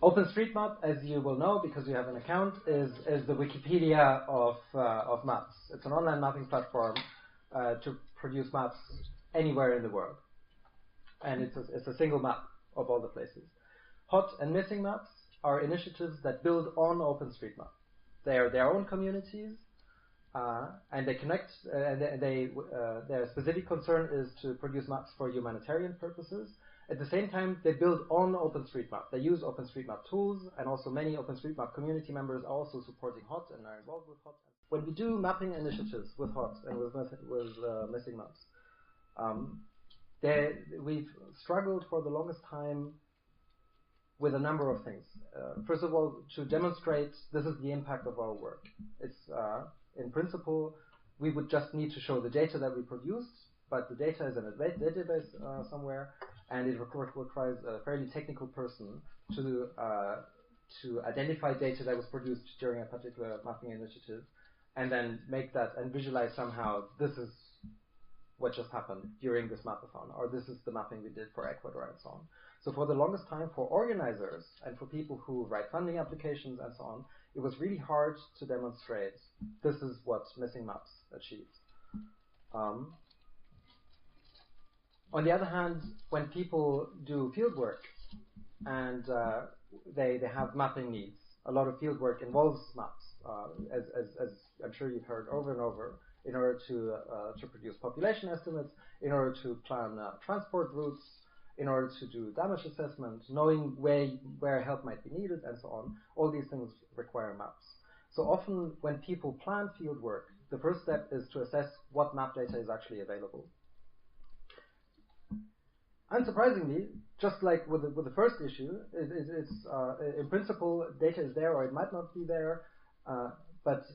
OpenStreetMap, as you will know because you have an account, is the Wikipedia of maps. It's an online mapping platform to produce maps anywhere in the world, and it's a single map of all the places. Hot and missing maps are initiatives that build on OpenStreetMap. They are their own communities, and they connect. Their specific concern is to produce maps for humanitarian purposes. At the same time, they build on OpenStreetMap. They use OpenStreetMap tools, and also many OpenStreetMap community members are also supporting HOT and are involved with HOT. When we do mapping initiatives with HOT and with missing maps, we've struggled for the longest time with a number of things. First of all, to demonstrate this is the impact of our work. It's in principle, we would just need to show the data that we produced, but the data is in a database somewhere, and it requires a fairly technical person to identify data that was produced during a particular mapping initiative, and then make that and visualize somehow this is what just happened during this mapathon, or this is the mapping we did for Ecuador and so on. So for the longest time, for organizers and for people who write funding applications and so on, it was really hard to demonstrate this is what missing maps achieves. On the other hand, when people do field work and they have mapping needs, a lot of field work involves maps, as I'm sure you've heard over and over, in order to produce population estimates, in order to plan transport routes, in order to do damage assessment, knowing where help might be needed, and so on. All these things require maps. So often when people plan field work, the first step is to assess what map data is actually available. Unsurprisingly, just like with the first issue, it's in principle data is there or it might not be there, but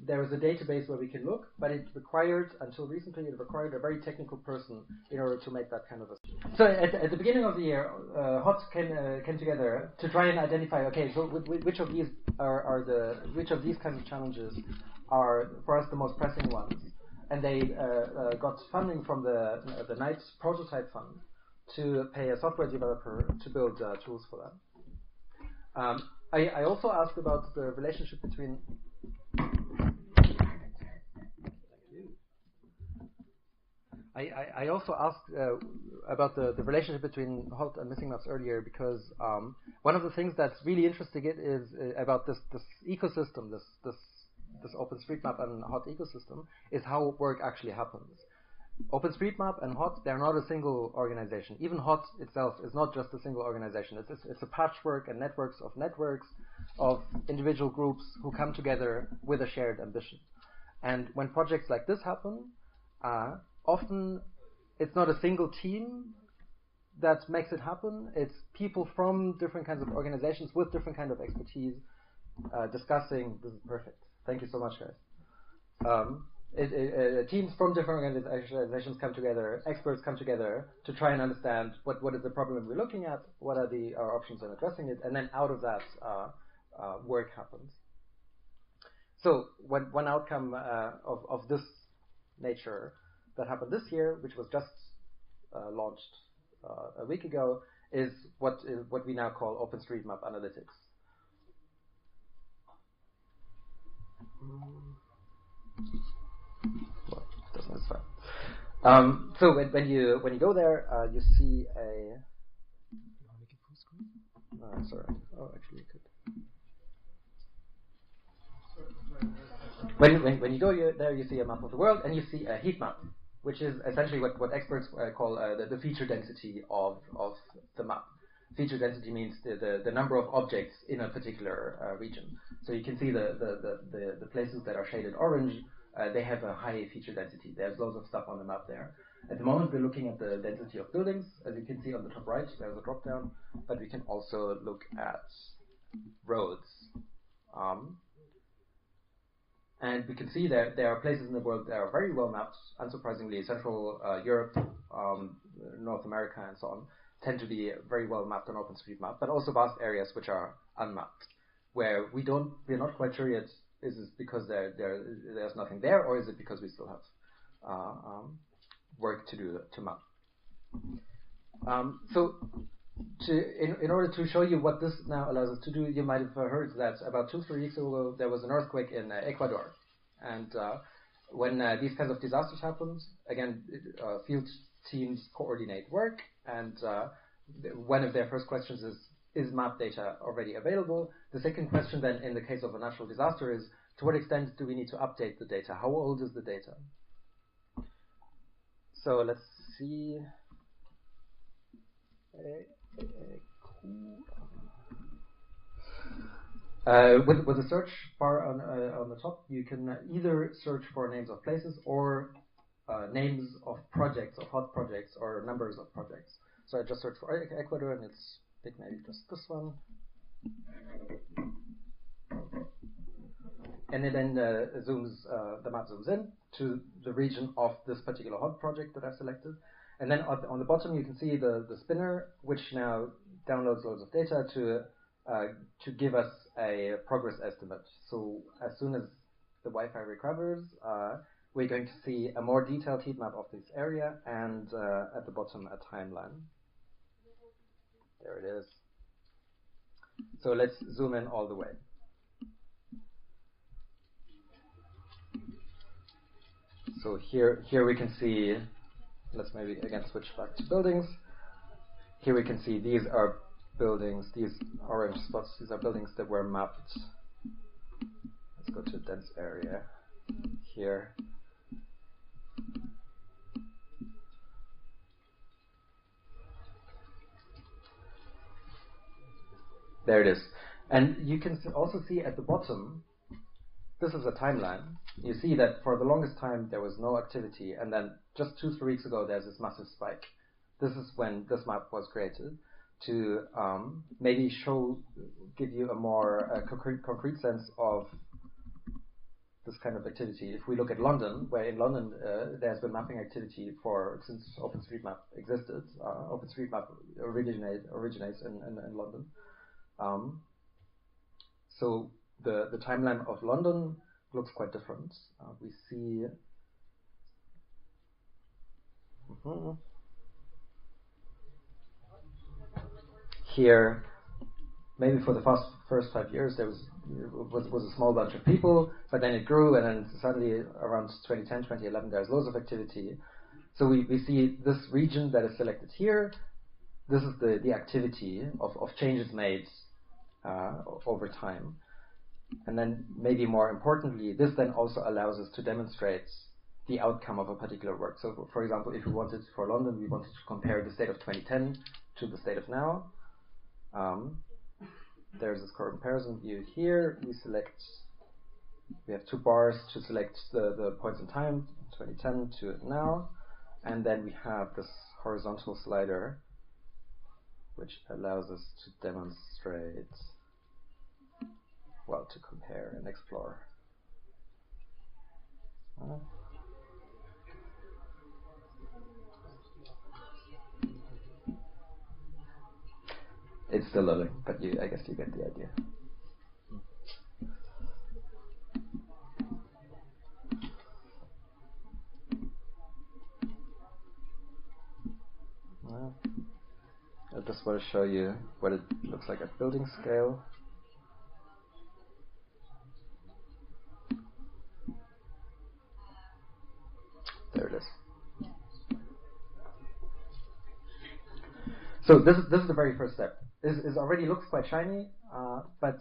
there is a database where we can look, but until recently it required a very technical person in order to make that kind of a. So at the beginning of the year, HOT came together to try and identify, okay, so which of these which of these kinds of challenges are for us the most pressing ones, and they got funding from the Knight Prototype Fund to pay a software developer to build tools for that. I also asked about the relationship between. I also asked about the relationship between HOT and missing maps earlier because one of the things that's really interesting is about this ecosystem, this OpenStreetMap and HOT ecosystem, is how work actually happens. OpenStreetMap and HOT, they're not a single organization. Even HOT itself is not just a single organization. It's a patchwork and networks of individual groups who come together with a shared ambition. And when projects like this happen, often it's not a single team that makes it happen. It's people from different kinds of organizations with different kind of expertise discussing. This is perfect. Thank you so much, guys. Teams from different organizations come together, experts come together to try and understand what is the problem we're looking at, what are our options in addressing it, and then out of that work happens. So one outcome of this nature that happened this year, which was just launched a week ago, is what we now call OpenStreetMap Analytics. Well, doesn't fine. So when you go there, you see a. Sorry. Oh, actually, you could. When you go there, you see a map of the world, and you see a heat map, which is essentially what experts call the feature density of the map. Feature density means the number of objects in a particular region. So you can see the places that are shaded orange. They have a high feature density. There's loads of stuff on the map there. At the moment, we're looking at the density of buildings. As you can see on the top right, there's a drop down, but we can also look at roads. And we can see that there are places in the world that are very well mapped. Unsurprisingly, Central Europe, North America, and so on tend to be very well mapped on OpenStreetMap, but also vast areas which are unmapped, where we're not quite sure yet. Is it because there's nothing there, or is it because we still have work to do to map? So in order to show you what this now allows us to do, you might have heard that about 2-3 weeks ago there was an earthquake in Ecuador, and when these kinds of disasters happen, again, field teams coordinate work, and one of their first questions is map data already available? The second question then, in the case of a natural disaster, is to what extent do we need to update the data? How old is the data? So let's see. With the search bar on the top, you can either search for names of places or names of projects, of hot projects, or numbers of projects. So I just searched for Ecuador, and it's pick maybe just this one. And it then the map zooms in to the region of this particular hot project that I've selected. And then on the bottom, you can see the spinner, which now downloads loads of data to give us a progress estimate. So as soon as the Wi-Fi recovers, we're going to see a more detailed heat map of this area, and at the bottom, a timeline. There it is. So let's zoom in all the way. So here we can see, let's maybe again switch back to buildings. Here we can see these are buildings, these orange spots, these are buildings that were mapped. Let's go to a dense area here. There it is. And you can also see at the bottom, this is a timeline. You see that for the longest time there was no activity, and then just 2-3 weeks ago there's this massive spike. This is when this map was created to maybe give you a more concrete sense of this kind of activity. If we look at London, where in London there's been mapping activity since OpenStreetMap existed. OpenStreetMap originates in London. So the timeline of London looks quite different. We see here, maybe for the first 5 years there was a small bunch of people, but then it grew, and then suddenly around 2010, 2011 there's loads of activity. So we see this region that is selected here. This is the activity of changes made over time. And then maybe more importantly, this then also allows us to demonstrate the outcome of a particular work. So for example, if we wanted for London, we wanted to compare the state of 2010 to the state of now. There's this comparison view here. We have 2 bars to select the points in time, 2010 to now. And then we have this horizontal slider, which allows us to demonstrate, well, to compare and explore. It's still loading, but I guess you get the idea. I just want to show you what it looks like at building scale. There it is. So this is the very first step. This already looks quite shiny, but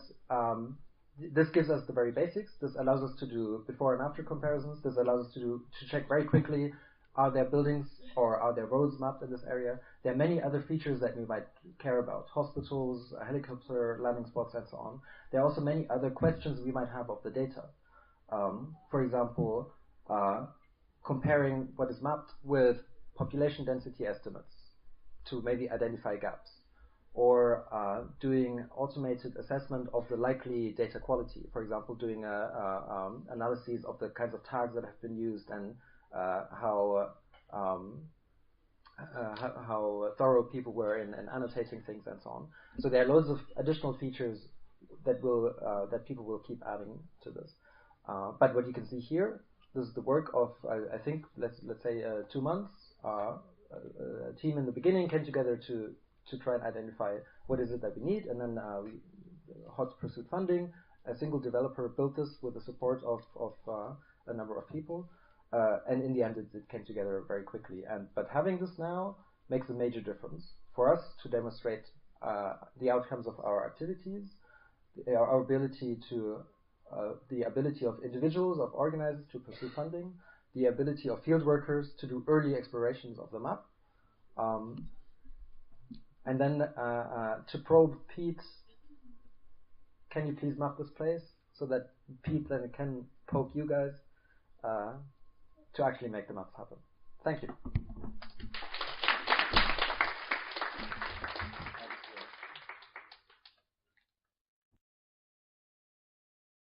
this gives us the very basics. This allows us to do before and after comparisons. This allows us to check very quickly, are there buildings or are there roads mapped in this area? There are many other features that we might care about: hospitals, helicopter landing spots, and so on. There are also many other questions we might have of the data. For example, comparing what is mapped with population density estimates to maybe identify gaps, or doing automated assessment of the likely data quality. For example, doing analyses of the kinds of tags that have been used and how thorough people were in annotating things and so on. So there are loads of additional features that people will keep adding to this. But what you can see here, this is the work of I think let's say 2 months. A team in the beginning came together to to try and identify what is it that we need, and then HOT pursued funding. A single developer built this with the support of a number of people, and in the end it came together very quickly. But having this now makes a major difference for us to demonstrate the outcomes of our activities, our ability to the ability of individuals, of organizers to pursue funding, the ability of field workers to do early explorations of the map, and then to probe Pete. Can you please map this place, so that Pete then can poke you guys to actually make the maps happen. Thank you.